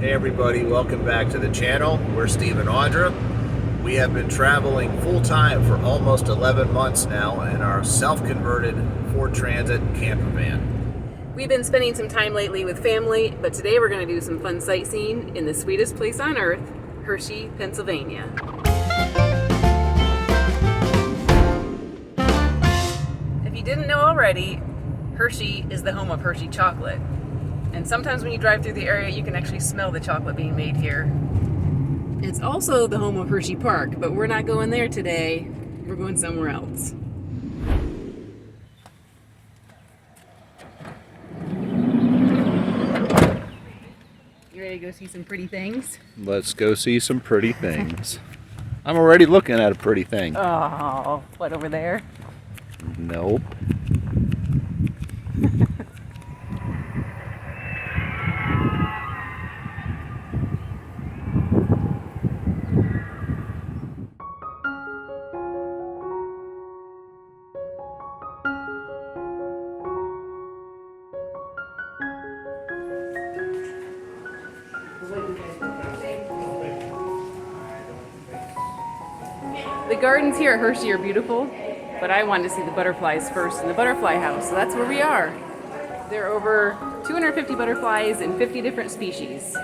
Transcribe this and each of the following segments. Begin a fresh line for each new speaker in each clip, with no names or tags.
Hey everybody, welcome back to the channel. We're Steve and Audra. We have been traveling full-time for almost 11 months now in our self-converted Ford Transit camper van.
We've been spending some time lately with family, but today we're going to do some fun sightseeing in the sweetest place on earth, Hershey, Pennsylvania. If you didn't know already, Hershey is the home of Hershey chocolate. And sometimes when you drive through the area, you can actually smell the chocolate being made here. It's also the home of Hershey Park, but we're not going there today. We're going somewhere else. You ready to go see some pretty things?
Let's go see some pretty things. I'm already looking at a pretty thing.
Oh, what, over there?
Nope.
The gardens here at Hershey are beautiful, but I wanted to see the butterflies first in the butterfly house, so that's where we are. There are over 250 butterflies in 50 different species.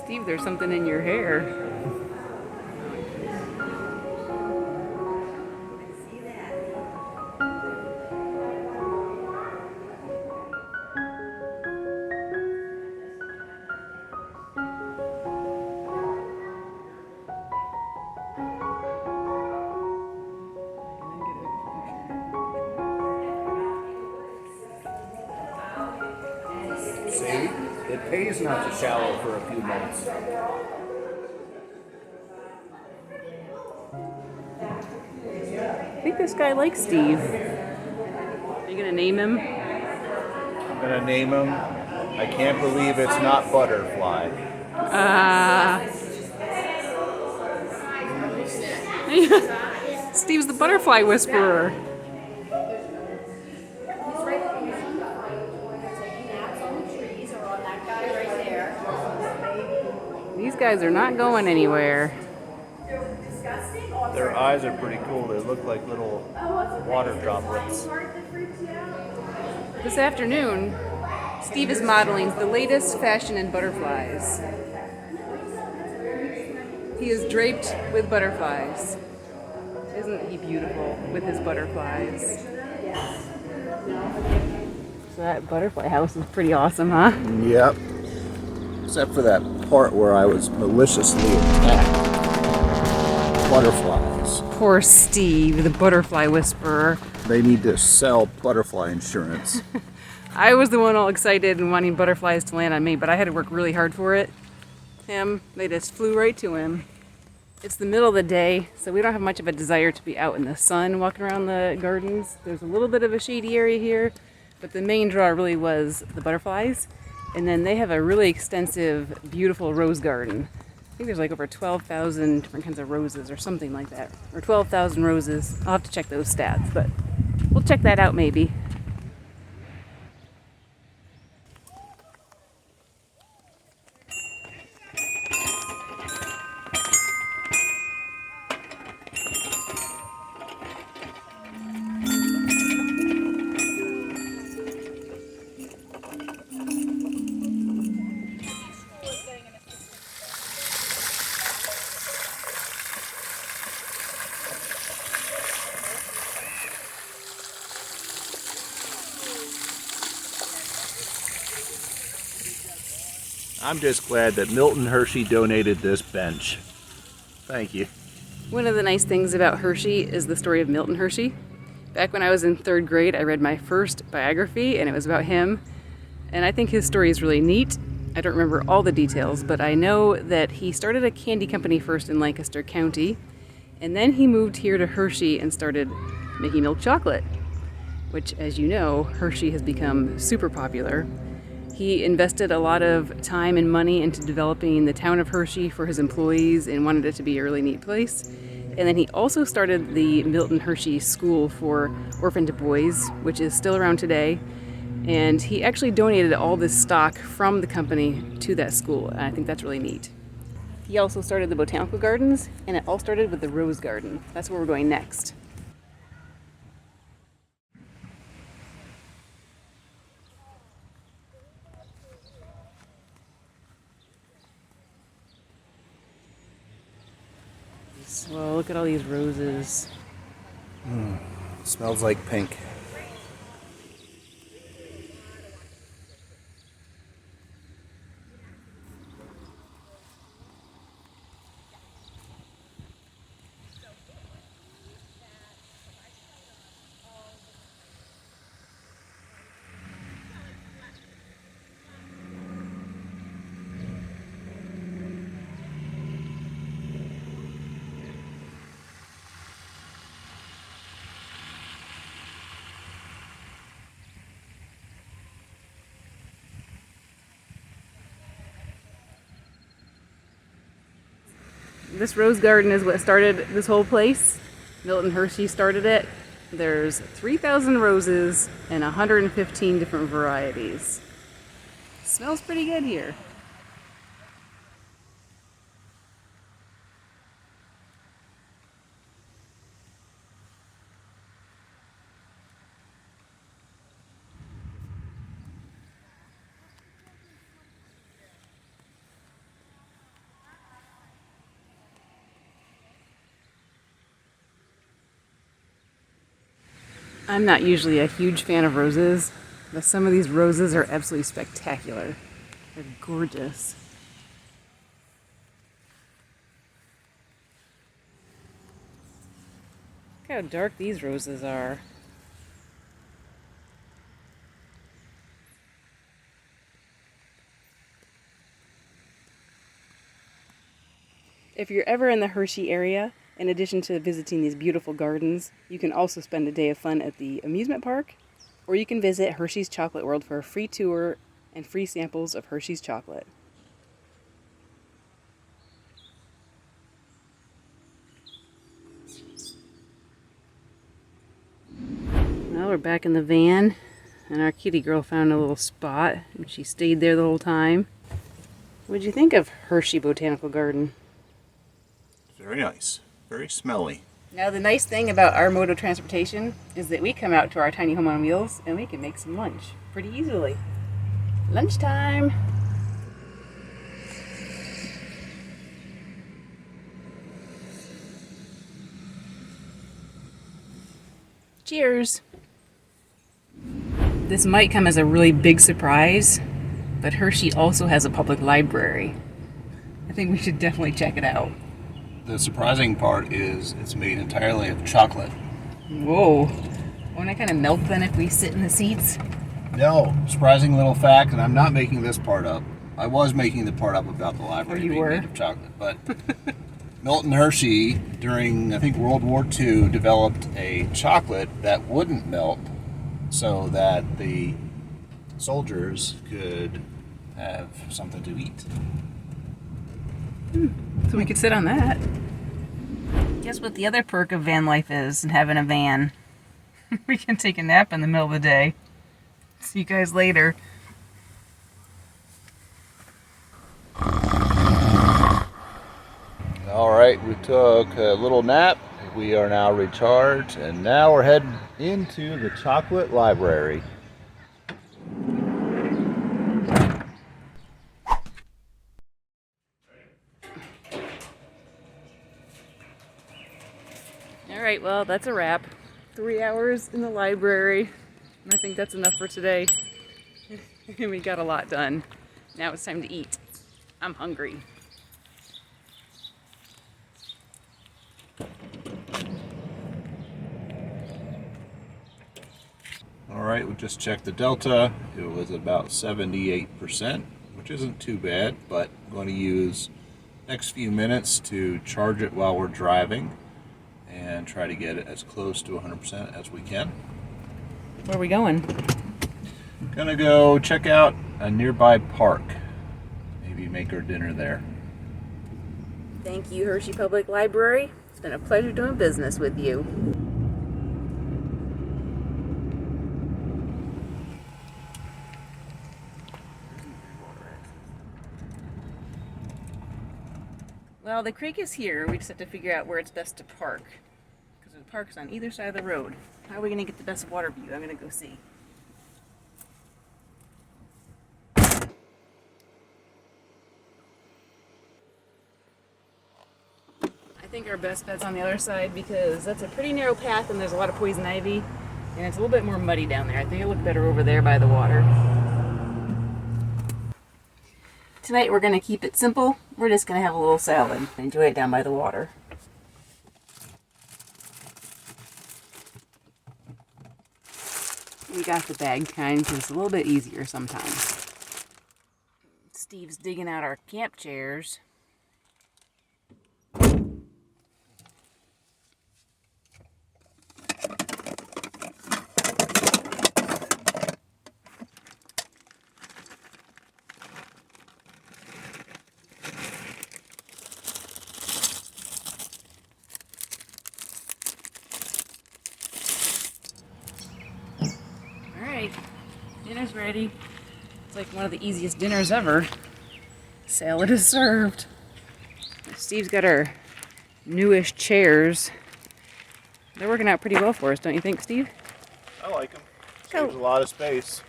Steve, there's something in your hair.
See? It pays not to shallow for a few months.
I think this guy likes Steve. Are you gonna name him?
I'm gonna name him, I can't believe it's not Butterfly.
Steve's the butterfly whisperer. These guys are not going anywhere.
Their eyes are pretty cool. They look like little water droplets.
This afternoon, Steve is modeling the latest fashion in butterflies. He is draped with butterflies. Isn't he beautiful with his butterflies? So that butterfly house is pretty awesome, huh?
Yep. Except for that part where I was maliciously attacked. Butterflies.
Poor Steve, the butterfly whisperer.
They need to sell butterfly insurance.
I was the one all excited and wanting butterflies to land on me, but I had to work really hard for it. They just flew right to him. It's the middle of the day, so we don't have much of a desire to be out in the sun walking around the gardens. There's a little bit of a shady area here, but the main draw really was the butterflies. And then they have a really extensive, beautiful rose garden. I think there's like over 12,000 different kinds of roses or something like that. Or 12,000 roses. I'll have to check those stats, but we'll check that out maybe.
I'm just glad that Milton Hershey donated this bench. Thank you.
One of the nice things about Hershey is the story of Milton Hershey. Back when I was in 3rd grade, I read my first biography, and it was about him. And I think his story is really neat. I don't remember all the details, but I know that he started a candy company first in Lancaster County, and then he moved here to Hershey and started making milk chocolate, which, as you know, Hershey has become super popular. He invested a lot of time and money into developing the town of Hershey for his employees and wanted it to be a really neat place. And then he also started the Milton Hershey School for orphaned boys, which is still around today. And he actually donated all this stock from the company to that school, and I think that's really neat. He also started the botanical gardens, and it all started with the rose garden. That's where we're going next. Well, look at all these roses.
Smells like pink.
This rose garden is what started this whole place. Milton Hershey started it. There's 3,000 roses and 115 different varieties. Smells pretty good here. I'm not usually a huge fan of roses, but some of these roses are absolutely spectacular. They're gorgeous. Look how dark these roses are. If you're ever in the Hershey area, in addition to visiting these beautiful gardens, you can also spend a day of fun at the amusement park, or you can visit Hershey's Chocolate World for a free tour and free samples of Hershey's chocolate. Well, we're back in the van, and our kitty girl found a little spot, and she stayed there the whole time. What did you think of Hershey Botanical Garden?
Very nice. Very smelly.
Now the nice thing about our mode of transportation is that we come out to our tiny home on wheels and we can make some lunch pretty easily. Lunchtime! Cheers! This might come as a really big surprise, but Hershey also has a public library. I think we should definitely check it out.
The surprising part is it's made entirely of chocolate.
Whoa. Won't I kind of melt then if we sit in the seats?
No, surprising little fact, and I'm not making this part up. I was making the part up about the library being made of chocolate, but Milton Hershey, during, I think, World War II, developed a chocolate that wouldn't melt so that the soldiers could have something to eat.
So we could sit on that. Guess what the other perk of van life is and having a van? We can take a nap in the middle of the day. See you guys later.
All right, we took a little nap. We are now recharged, and now we're heading into the chocolate library.
All right, well, that's a wrap. 3 hours in the library, and I think that's enough for today. We got a lot done. Now it's time to eat. I'm hungry.
All right, we just checked the Delta. It was about 78%, which isn't too bad, but I'm going to use next few minutes to charge it while we're driving and try to get it as close to 100% as we can.
Where are we going?
Gonna go check out a nearby park. Maybe make our dinner there.
Thank you, Hershey Public Library. It's been a pleasure doing business with you. Well, the creek is here. We just have to figure out where it's best to park. Because the park is on either side of the road. How are we going to get the best water view? I'm going to go see. I think our best bet's on the other side because that's a pretty narrow path and there's a lot of poison ivy. And it's a little bit more muddy down there. I think it'll look better over there by the water. Tonight we're going to keep it simple. We're just going to have a little salad and enjoy it down by the water. We got the bag kind because it's a little bit easier sometimes. Steve's digging out our camp chairs. Dinner's ready. It's like one of the easiest dinners ever. Salad is served. Steve's got our newish chairs. They're working out pretty well for us, don't you think, Steve?
I like them. Saves a lot of space.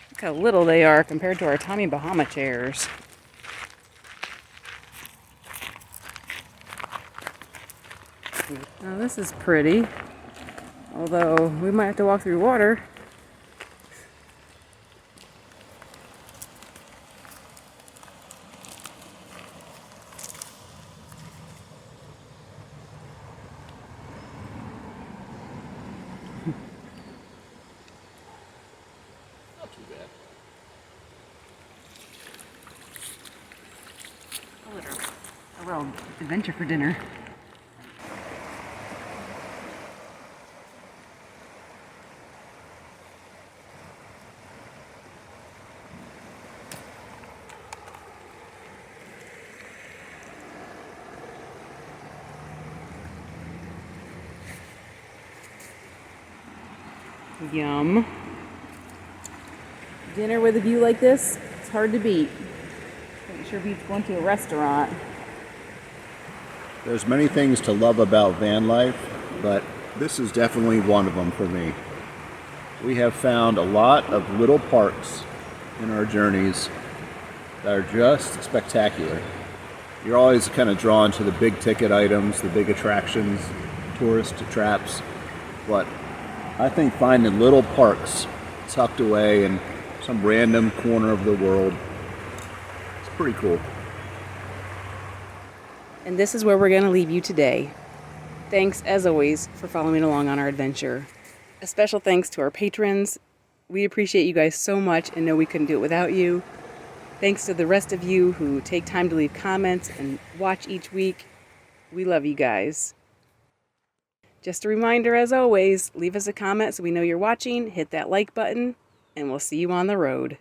Look how little they are compared to our Tommy Bahama chairs. Now this is pretty. Although we might have to walk through water. A real adventure for dinner. Yum. Dinner with a view like this, it's hard to beat. It sure beats going to a restaurant.
There's many things to love about van life, but this is definitely one of them for me. We have found a lot of little parks in our journeys that are just spectacular. You're always kind of drawn to the big ticket items, the big attractions, tourist traps, but I think finding little parks tucked away in some random corner of the world pretty cool.
And this is where we're going to leave you today. Thanks, as always, for following along on our adventure. A special thanks to our patrons. We appreciate you guys so much and know we couldn't do it without you. Thanks to the rest of you who take time to leave comments and watch each week. We love you guys. Just a reminder, as always, leave us a comment so we know you're watching, hit that like button, and we'll see you on the road.